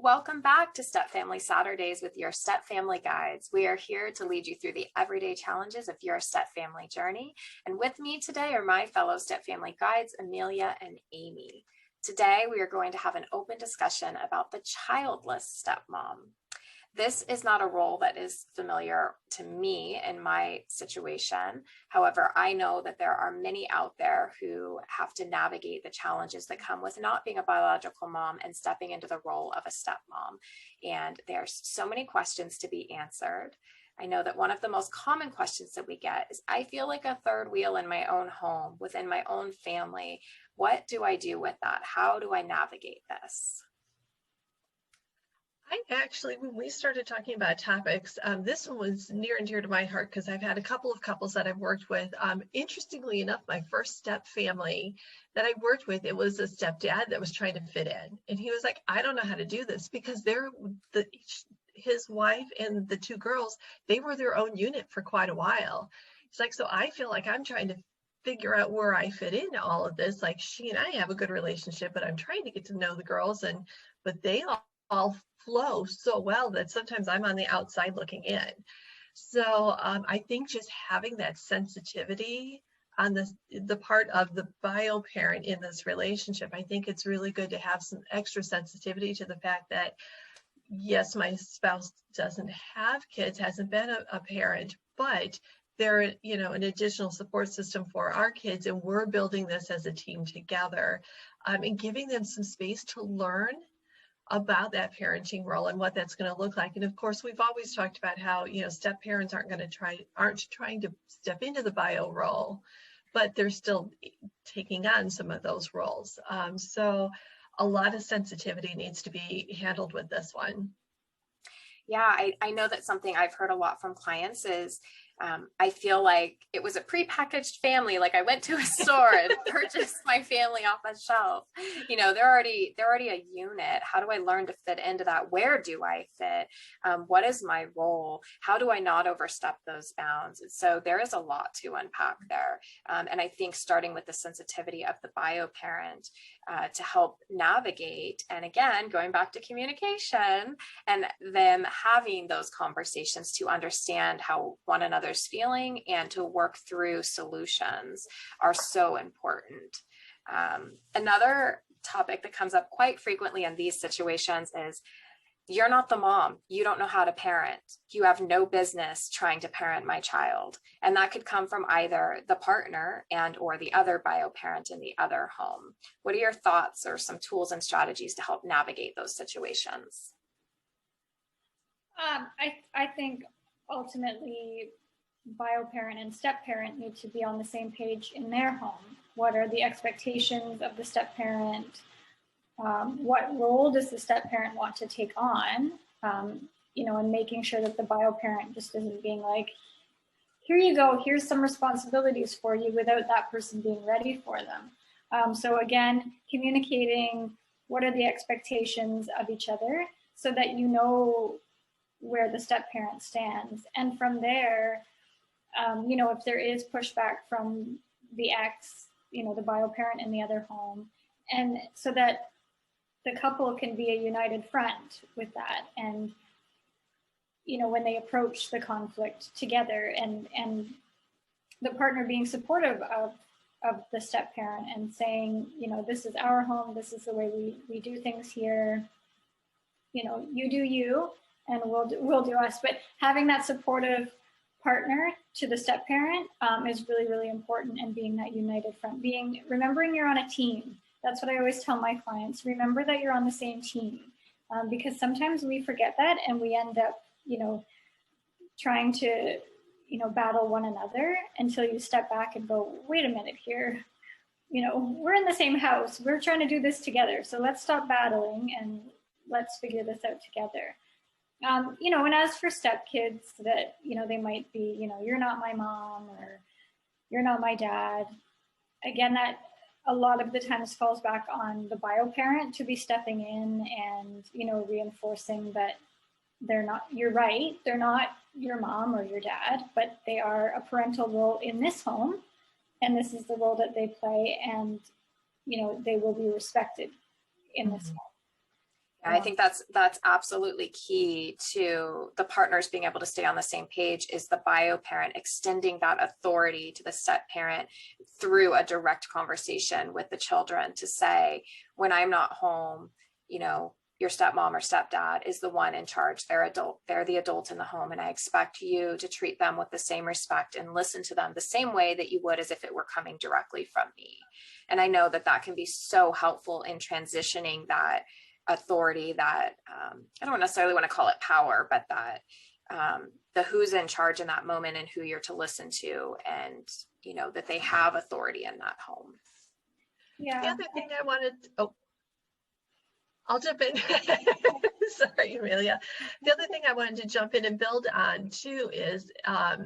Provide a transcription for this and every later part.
Welcome back to Stepfamily Saturdays with your Stepfamily Guides. We are here to lead you through the everyday challenges of your stepfamily journey. And with me today are my fellow Stepfamily Guides, Amelia and Amy. Today, we are going to have an open discussion about the childless stepmom. This is not a role that is familiar to me in my situation. However, I know that there are many out there who have to navigate the challenges that come with not being a biological mom and stepping into the role of a stepmom. And there's so many questions to be answered. I know that one of the most common questions that we get is, I feel like a third wheel in my own home, within my own family. What do I do with that? How do I navigate this? I actually, when we started talking about topics, this one was near and dear to my heart because I've had a couple of couples that I've worked with. Interestingly enough, my first step family that I worked with, it was a stepdad that was trying to fit in. And he was like, I don't know how to do this because his wife and the two girls, they were their own unit for quite a while. It's like, so I feel like I'm trying to figure out where I fit in all of this. Like, she and I have a good relationship, but I'm trying to get to know the girls, but they all flow so well that sometimes I'm on the outside looking in. So I think just having that sensitivity on the part of the bio parent in this relationship, I think it's really good to have some extra sensitivity to the fact that, yes, my spouse doesn't have kids, hasn't been a parent, but they're, an additional support system for our kids, and we're building this as a team together, and giving them some space to learn about that parenting role and what that's going to look like. And of course, we've always talked about how, step parents aren't trying to step into the bio role, but they're still taking on some of those roles. So a lot of sensitivity needs to be handled with this one. Yeah, I know that something I've heard a lot from clients is, I feel like it was a prepackaged family. Like I went to a store and purchased my family off a shelf. They're already a unit. How do I learn to fit into that? Where do I fit? What is my role? How do I not overstep those bounds? And so there is a lot to unpack there. And I think starting with the sensitivity of the bio parent to help navigate, and again, going back to communication and them having those conversations to understand how one another's feeling and to work through solutions are so important. Another topic that comes up quite frequently in these situations is, you're not the mom. You don't know how to parent. You have no business trying to parent my child. And that could come from either the partner and or the other bio parent in the other home. What are your thoughts or some tools and strategies to help navigate those situations? I think ultimately bio parent and step parent need to be on the same page in their home. What are the expectations of the step parent? What role does the step parent want to take on? And making sure that the bio parent just isn't being like, here you go, here's some responsibilities for you, without that person being ready for them. So again, communicating what are the expectations of each other so that you know where the step parent stands. And from there, if there is pushback from the ex, the bio parent in the other home, and so that the couple can be a united front with that. And, when they approach the conflict together, and the partner being supportive of the step parent and saying, this is our home, this is the way we do things here, you do you, and we'll do us. But having that supportive partner to the step parent is really, really important, and being that united front, remembering you're on a team. That's what I always tell my clients. Remember that you're on the same team, because sometimes we forget that and we end up, trying to, battle one another until you step back and go, wait a minute here, we're in the same house. We're trying to do this together. So let's stop battling and let's figure this out together. And as for stepkids that, they might be, you're not my mom or you're not my dad. Again, that a lot of the times falls back on the bio parent to be stepping in and, reinforcing that you're right, they're not your mom or your dad, but they are a parental role in this home. And this is the role that they play, and, they will be respected in this home. I think that's absolutely key to the partners being able to stay on the same page, is the bio parent extending that authority to the step parent through a direct conversation with the children to say, when I'm not home, you know, your stepmom or stepdad is the one in charge. They're the adult in the home. And I expect you to treat them with the same respect and listen to them the same way that you would as if it were coming directly from me. And I know that that can be so helpful in transitioning that authority, that I don't necessarily want to call it power, but that the who's in charge in that moment and who you're to listen to, and you know that they have authority in that home. Yeah. The other thing I wanted, I'll jump in. Sorry, Amelia. The other thing I wanted to jump in and build on too is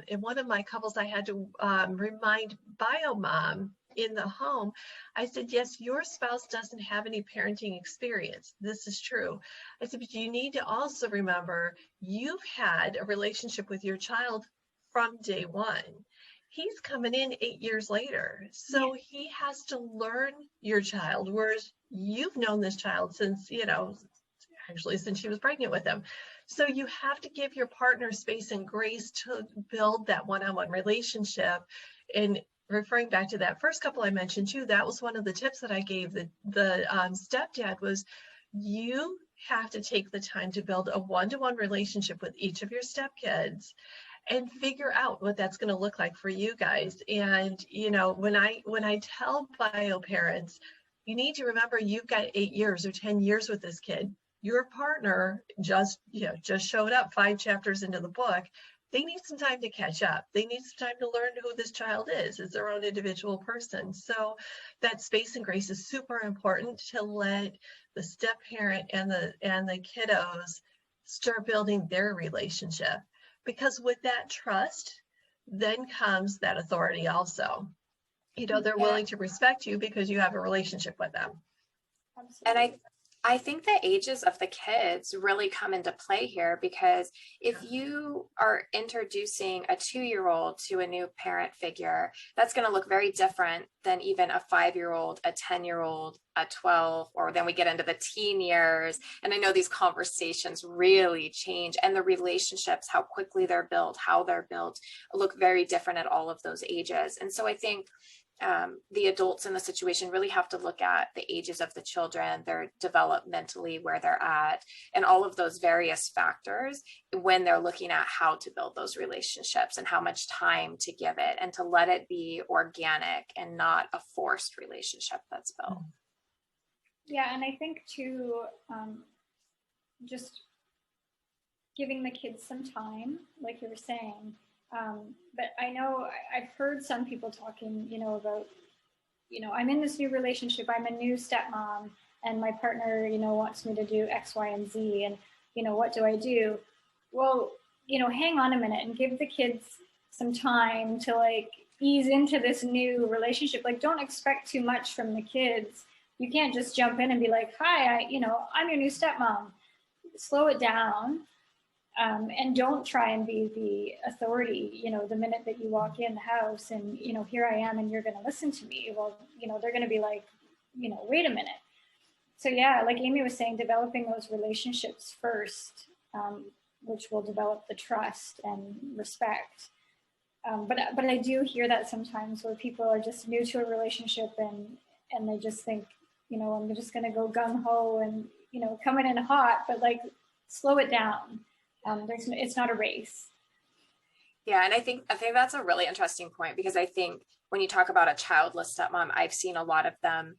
in one of my couples, I had to remind bio mom in the home. I said, yes, your spouse doesn't have any parenting experience. This is true. I said, but you need to also remember you've had a relationship with your child from day one. He's coming in 8 years later. So he has to learn your child, whereas you've known this child since, you know, actually since she was pregnant with him. So you have to give your partner space and grace to build that one-on-one relationship. And referring back to that first couple I mentioned too, that was one of the tips that I gave the stepdad was, you have to take the time to build a one-to-one relationship with each of your stepkids and figure out what that's going to look like for you guys. And, you know, when I tell bio parents, you need to remember you've got 8 years or 10 years with this kid. Your partner just showed up 5 chapters into the book. They need some time to catch up. They need some time to learn who this child is as their own individual person. So that space and grace is super important to let the step parent and the kiddos start building their relationship. Because with that trust, then comes that authority also. You know, they're willing to respect you because you have a relationship with them. Absolutely. And I think the ages of the kids really come into play here, because if you are introducing a 2-year-old to a new parent figure, that's going to look very different than even a 5-year-old, a 10-year-old, a 12, or then we get into the teen years. And I know these conversations really change, and the relationships, how quickly they're built, how they're built, look very different at all of those ages. And so I think the adults in the situation really have to look at the ages of the children, their developmentally, where they're at, and all of those various factors when they're looking at how to build those relationships and how much time to give it, and to let it be organic and not a forced relationship that's built. Yeah, and I think too, just giving the kids some time, like you were saying. But I know I've heard some people talking, you know, about, you know, I'm in this new relationship, I'm a new stepmom, and my partner, you know, wants me to do X, Y, and Z, and, you know, what do I do? Well, you know, hang on a minute and give the kids some time to like ease into this new relationship. Like, don't expect too much from the kids. You can't just jump in and be like, hi, I'm your new stepmom. Slow it down. And don't try and be the authority, you know, the minute that you walk in the house and, you know, here I am and you're going to listen to me. Well, you know, they're going to be like, you know, wait a minute. So yeah, like Amy was saying, developing those relationships first, which will develop the trust and respect. But I do hear that sometimes where people are just new to a relationship and they just think, you know, I'm just going to go gung ho and, you know, coming in hot, but like slow it down. It's not a race. Yeah, and I think that's a really interesting point, because I think when you talk about a childless stepmom, I've seen a lot of them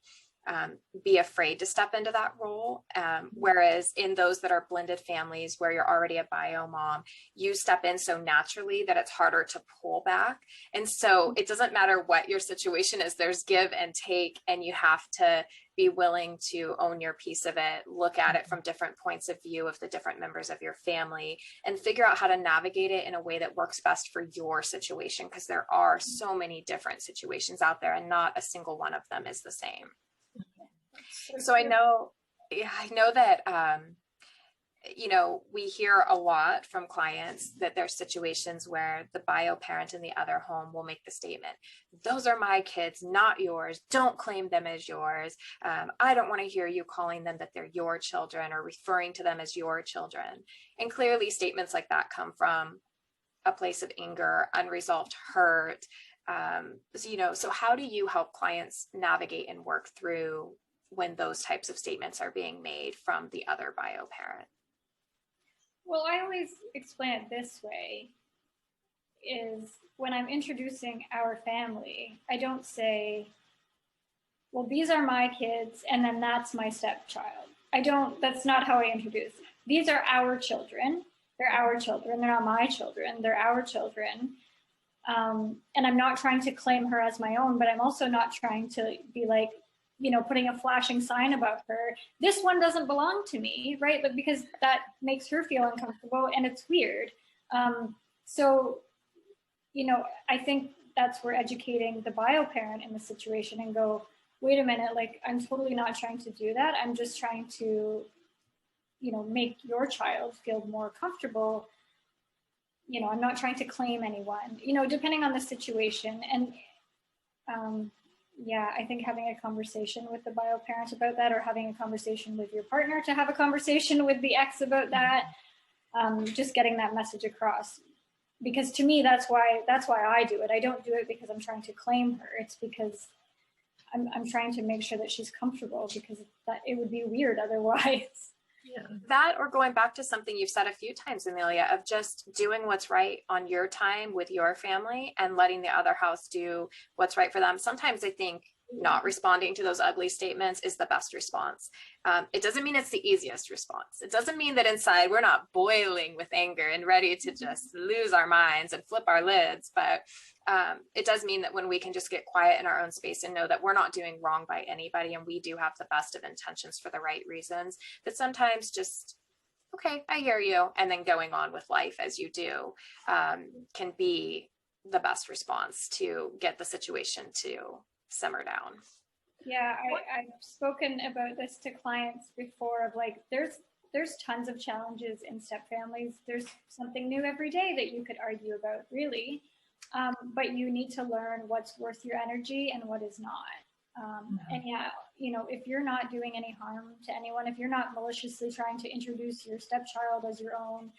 be afraid to step into that role. Whereas in those that are blended families where you're already a bio mom, you step in so naturally that it's harder to pull back. And so it doesn't matter what your situation is, there's give and take, and you have to be willing to own your piece of it, look at it from different points of view of the different members of your family, and figure out how to navigate it in a way that works best for your situation, because there are so many different situations out there and not a single one of them is the same. So I know that you know, we hear a lot from clients that there's situations where the bio parent in the other home will make the statement, those are my kids, not yours. Don't claim them as yours. I don't want to hear you calling them that they're your children or referring to them as your children. And clearly statements like that come from a place of anger, unresolved hurt. So, you know, so how do you help clients navigate and work through when those types of statements are being made from the other bio parent? Well, I always explain it this way, is when I'm introducing our family, I don't say, well, these are my kids, and then that's my stepchild. That's not how I introduce. These are our children. They're our children. They're not my children. They're our children. And I'm not trying to claim her as my own, but I'm also not trying to be like, you know, putting a flashing sign about her. This one doesn't belong to me, right? But because that makes her feel uncomfortable and it's weird. So, you know, I think that's where educating the bio parent in the situation and go, wait a minute, like I'm totally not trying to do that. I'm just trying to, you know, make your child feel more comfortable. You know, I'm not trying to claim anyone, you know, depending on the situation. And yeah, I think having a conversation with the bio parent about that, or having a conversation with your partner to have a conversation with the ex about that, just getting that message across. Because to me, that's why I do it. I don't do it because I'm trying to claim her. It's because I'm trying to make sure that she's comfortable, because that it would be weird otherwise. Yeah. That, or going back to something you've said a few times, Amelia, of just doing what's right on your time with your family and letting the other house do what's right for them. Sometimes I think not responding to those ugly statements is the best response. It doesn't mean it's the easiest response. It doesn't mean that inside we're not boiling with anger and ready to just lose our minds and flip our lids, but it does mean that when we can just get quiet in our own space and know that we're not doing wrong by anybody and we do have the best of intentions for the right reasons, that sometimes just, okay, I hear you, and then going on with life as you do can be the best response to get the situation to simmer down. Yeah, I've spoken about this to clients before of like, there's tons of challenges in step families. There's something new every day that you could argue about, really. But you need to learn what's worth your energy and what is not. And yeah, you know, if you're not doing any harm to anyone, if you're not maliciously trying to introduce your stepchild as your own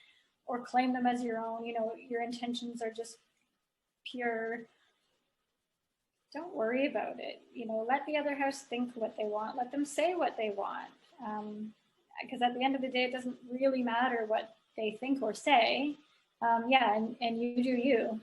or claim them as your own, you know, your intentions are just pure, don't worry about it. You know, let the other house think what they want. Let them say what they want. Because at the end of the day, it doesn't really matter what they think or say. Yeah, and you do you.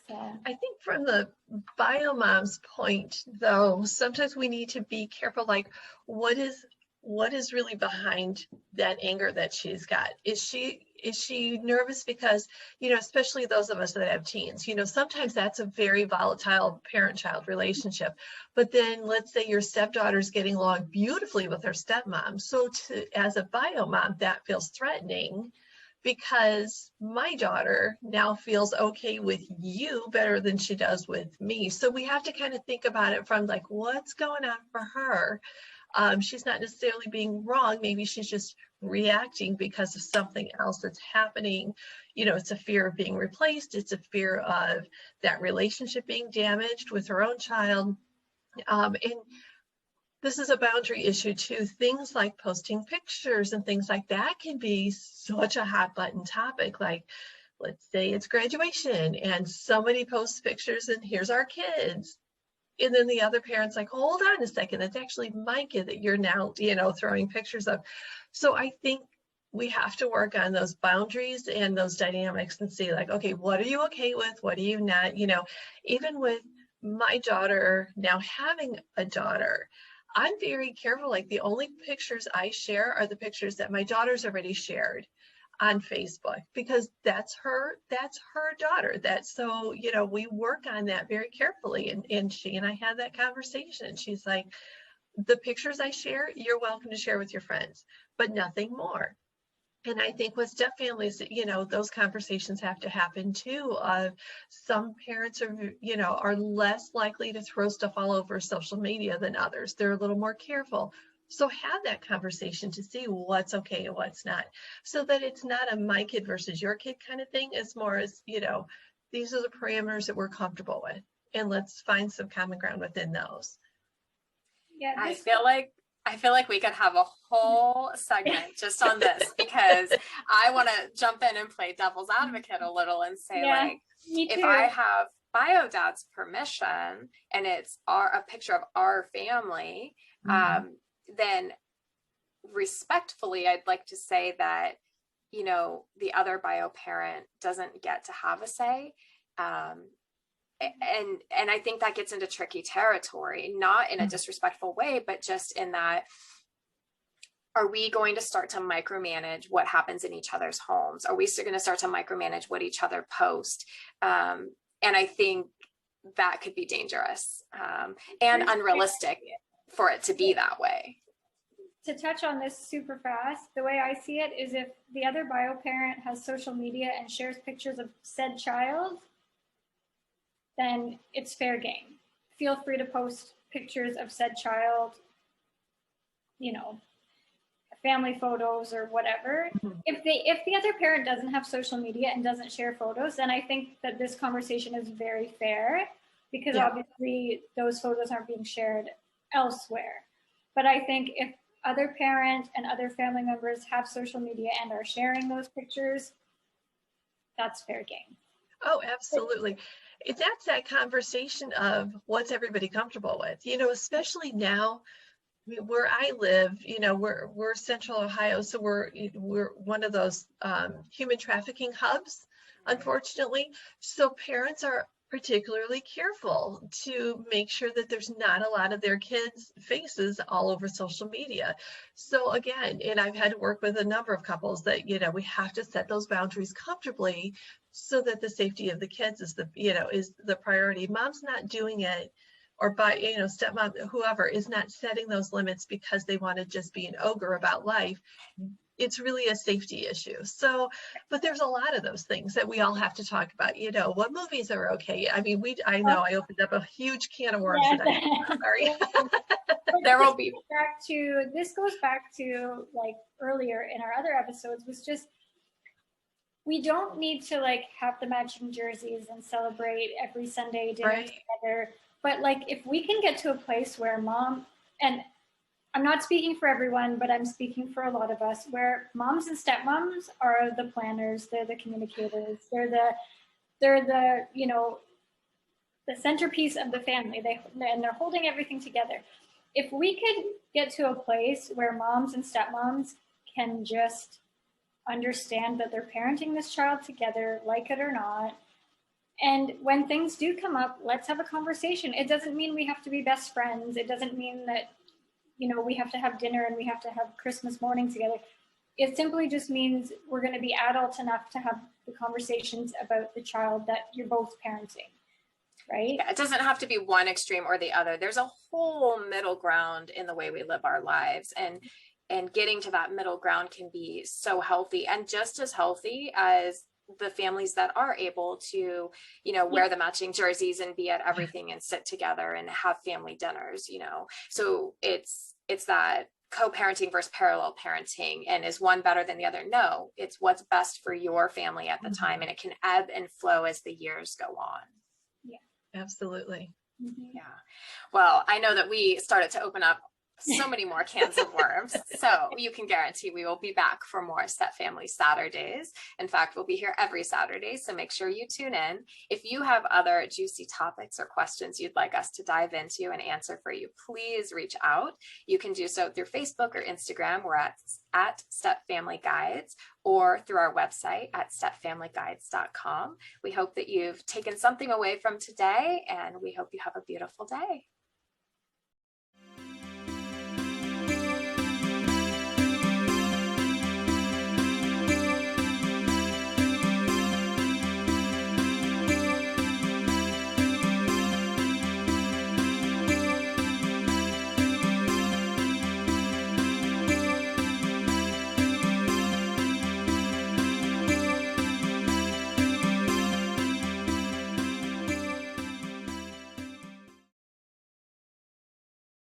So. I think from the bio mom's point, though, sometimes we need to be careful, like what is really behind that anger that she's got? Is she nervous because, you know, especially those of us that have teens, you know, sometimes that's a very volatile parent-child relationship. But then let's say your stepdaughter's getting along beautifully with her stepmom. So as a bio mom, that feels threatening because my daughter now feels okay with you better than she does with me. So we have to kind of think about it from like, what's going on for her? She's not necessarily being wrong. Maybe she's just reacting because of something else that's happening. You know, it's a fear of being replaced. It's a fear of that relationship being damaged with her own child. And this is a boundary issue too. Things like posting pictures and things like that can be such a hot button topic. Like, let's say it's graduation and somebody posts pictures and here's our kids. And then the other parent's like, hold on a second, that's actually my kid that you're now, you know, throwing pictures of. So I think we have to work on those boundaries and those dynamics and see like, okay, what are you okay with? What are you not? You know, even with my daughter now having a daughter, I'm very careful. Like the only pictures I share are the pictures that my daughter's already shared on Facebook, because that's her daughter. That's so, you know, we work on that very carefully. And she and I had that conversation. She's like, the pictures I share, you're welcome to share with your friends, but nothing more. And I think with step families, you know, those conversations have to happen too. Some parents are, you know, are less likely to throw stuff all over social media than others. They're a little more careful. So have that conversation to see what's okay and what's not, so that it's not a my kid versus your kid kind of thing. It's more as, these are the parameters that we're comfortable with, and let's find some common ground within those. Yeah, I feel like we could have a whole segment just on this, because I want to jump in and play devil's advocate a little and say, like, if I have bio dad's permission and it's a picture of our family, then respectfully, I'd like to say that, the other bio parent doesn't get to have a say. And I think that gets into tricky territory, not in a disrespectful way, but just in that, are we going to start to micromanage what happens in each other's homes? Are we still going to start to micromanage what each other post? And I think that could be dangerous and unrealistic for it to be that way. To touch on this super fast, the way I see it is, if the other bio parent has social media and shares pictures of said child, then it's fair game. Feel free to post pictures of said child, family photos or whatever. If the other parent doesn't have social media and doesn't share photos, then I think that this conversation is very fair, because obviously those photos aren't being shared elsewhere. But I think if other parent and other family members have social media and are sharing those pictures, that's fair game. Oh, absolutely. That's that conversation of what's everybody comfortable with, especially now. Where I live, we're Central Ohio, so we're one of those human trafficking hubs, unfortunately. So parents are particularly careful to make sure that there's not a lot of their kids' faces all over social media. So again, and I've had to work with a number of couples that, we have to set those boundaries comfortably, so that the safety of the kids is the priority. Mom's not doing it, or stepmom, whoever is not setting those limits because they want to just be an ogre about life. It's really a safety issue. So, but there's a lot of those things that we all have to talk about. What movies are okay. I mean, I know I opened up a huge can of worms. Sorry. There will be. This goes back to like earlier in our other episodes, was just, we don't need to like have the matching jerseys and celebrate every Sunday dinner together. But like, if we can get to a place where mom, and I'm not speaking for everyone, but I'm speaking for a lot of us, where moms and stepmoms are the planners, they're the communicators, they're the the centerpiece of the family. They're holding everything together. If we could get to a place where moms and stepmoms can just understand that they're parenting this child together, like it or not, and when things do come up, let's have a conversation. It doesn't mean we have to be best friends. It doesn't mean that, we have to have dinner and we have to have Christmas morning together. It simply just means we're going to be adult enough to have the conversations about the child that you're both parenting, right? Yeah, it doesn't have to be one extreme or the other. There's a whole middle ground in the way we live our lives. And getting to that middle ground can be so healthy, and just as healthy as the families that are able to, wear the matching jerseys and be at everything and sit together and have family dinners, So it's that co-parenting versus parallel parenting, and is one better than the other? No, it's what's best for your family at the time, and it can ebb and flow as the years go on. Yeah, absolutely. Yeah. Well, I know that we started to open up so many more cans of worms. So you can guarantee we will be back for more Stepfamily Saturdays. In fact, we'll be here every Saturday, so make sure you tune in. If you have other juicy topics or questions you'd like us to dive into and answer for you, please reach out. You can do so through Facebook or Instagram. We're at Stepfamily Guides, or through our website at stepfamilyguides.com. We hope that you've taken something away from today, and we hope you have a beautiful day.